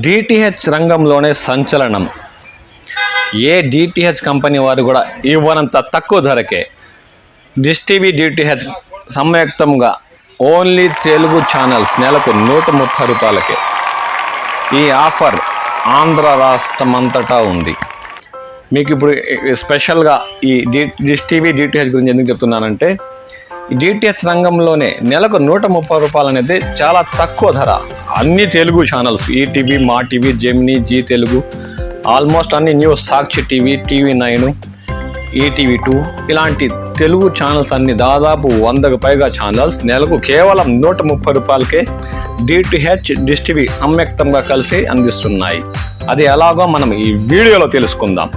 DTH రంగంలోనే సంచలనం. ఏ DTH company వారు కూడా ఇవ్వనంత తక్కువ ధరకే డిష్ టీవీ డిటిహెచ్ సంయుక్తంగా ఓన్లీ తెలుగు ఛానల్స్ నెలకు 130 రూపాయలకే. ఈ ఆఫర్ ఆంధ్ర రాష్ట్రమంతటా ఉంది. మీకు ఇప్పుడు స్పెషల్గా ఈ డిష్ టీవీ డిటిహెచ్ గురించి ఎందుకు చెప్తున్నానంటే, ఈ డిటిహెచ్ రంగంలోనే నెలకు 130 రూపాయలు అనేది చాలా తక్కువ ధర. అన్ని Telugu channels ETV, Maa TV, Gemini, Zee Telugu, almost అన్ని news, Sakshi TV, TV nine, ETV 2 ఇలాంటి తెలుగు ఛానల్స్ అన్ని దాదాపు 100కు పైగా ఛానల్స్ నెలకు కేవలం 130 రూపాయలకే డిటిహెచ్, డిష్ టీవీ సంయుక్తంగా కలిసి అందిస్తున్నాయి. అది ఎలాగో మనం ఈ వీడియోలో తెలుసుకుందాం.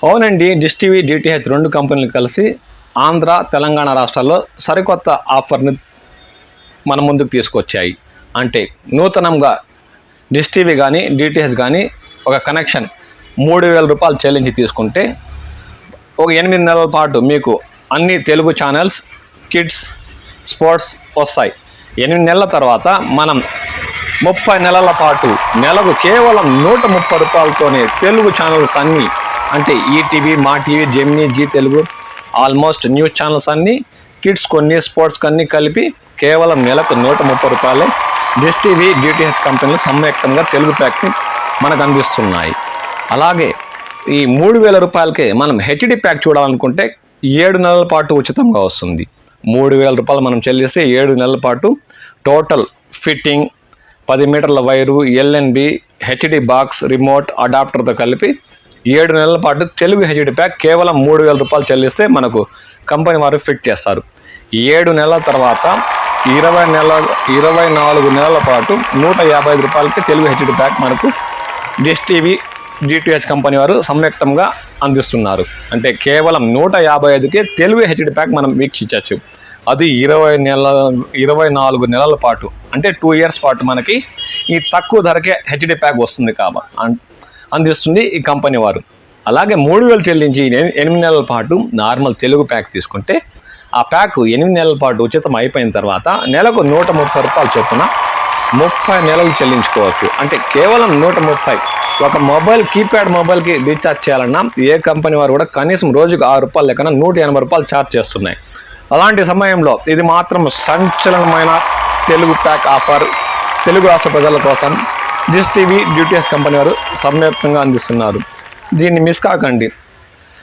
అవునండి, డిష్ టీవీ డిటిహెచ్ 2 కంపెనీలు కలిసి ఆంధ్ర, తెలంగాణ రాష్ట్రాల్లో సరికొత్త ఆఫర్ని మన ముందుకు తీసుకొచ్చాయి. అంటే నూతనంగా డిష్ టీవీ కానీ డిటిహెచ్ కానీ ఒక కనెక్షన్ 3000 రూపాయలు చెల్లించి తీసుకుంటే ఒక 8 నెలల పాటు మీకు అన్ని తెలుగు ఛానల్స్, కిడ్స్, స్పోర్ట్స్ వస్తాయి. 8 నెలల తర్వాత మనం 30 నెలల పాటు నెలకు కేవలం 130 రూపాయలతోనే తెలుగు ఛానల్స్ అన్నీ, అంటే ETV, Maa TV, Gemini, Zee Telugu, almost news channels అన్నీ, కిడ్స్ కొన్ని, స్పోర్ట్స్ కొన్ని కలిపి కేవలం నెలకు 130 రూపాయలే డిష్ టీవీ డిటిహెచ్ కంపెనీలు సంయుక్తంగా తెలుగు ప్యాక్ని మనకు అందిస్తున్నాయి. అలాగే ఈ 3000 రూపాయలకే మనం హెచ్డి ప్యాక్ చూడాలనుకుంటే 7 నెలల పాటు ఉచితంగా వస్తుంది. 3000 రూపాయలు మనం చెల్లిస్తే 7 నెలల పాటు టోటల్ ఫిట్టింగ్, 10 మీటర్ల wire, LNB, HD box, remote, అడాప్టర్తో కలిపి 7 నెలల పాటు తెలుగు హెచ్డి ప్యాక్ కేవలం 3000 రూపాయలు చెల్లిస్తే మనకు కంపెనీ వారు ఫిట్ చేస్తారు. 7 నెలల తర్వాత 24 నెలల పాటు 155 రూపాయలకి తెలుగు హెచ్డి ప్యాక్ మనకు డిష్ టీవీ డిటిహెచ్ కంపెనీ వారు సంయుక్తంగా అందిస్తున్నారు. అంటే కేవలం 155కే తెలుగు హెచ్డి ప్యాక్ మనం వీక్షించవచ్చు. అది 24 నెలల పాటు, అంటే 2 ఇయర్స్ పాటు మనకి ఈ తక్కువ ధరకే హెచ్డి ప్యాక్ వస్తుంది అందిస్తుంది ఈ కంపెనీ వారు. అలాగే 3000 చెల్లించి 8 నెలల పాటు నార్మల్ తెలుగు ప్యాక్ తీసుకుంటే ఆ ప్యాక్ 8 నెలల పాటు ఉచితం అయిపోయిన తర్వాత నెలకు 130 రూపాయలు చొప్పున 30 నెలలు చెల్లించుకోవచ్చు. అంటే కేవలం 130. ఒక మొబైల్, కీప్యాడ్ మొబైల్కి రీఛార్జ్ చేయాలన్నా ఏ కంపెనీ వారు కూడా కనీసం రోజుకు 6 రూపాయలు లెక్కన 180 రూపాయలు ఛార్జ్ చేస్తున్నాయి. అలాంటి సమయంలో ఇది మాత్రం సంచలనమైన తెలుగు ప్యాక్ ఆఫర్ తెలుగు రాష్ట్ర ప్రజల కోసం డిష్ టీవీ డిటిహెచ్ కంపెనీ వారు సంయుక్తంగా అందిస్తున్నారు. దీన్ని మిస్ కాకండి.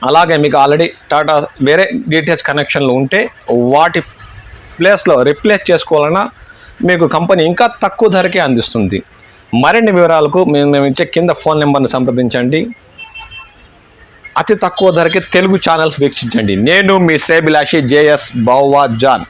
అలాగే మీకు ఆల్రెడీ టాటా వేరే డిటిహెచ్ కనెక్షన్లు ఉంటే వాటి ప్లేస్లో రిప్లేస్ చేసుకోవాలన్నా మీకు కంపెనీ ఇంకా తక్కువ ధరకే అందిస్తుంది. మరిన్ని వివరాలకు మేము ఇచ్చే కింద ఫోన్ నెంబర్ని సంప్రదించండి. అతి తక్కువ ధరకే తెలుగు ఛానల్స్ వీక్షించండి. నేను మీ శ్రేభిలాషి జేఎస్ బావా జాన్.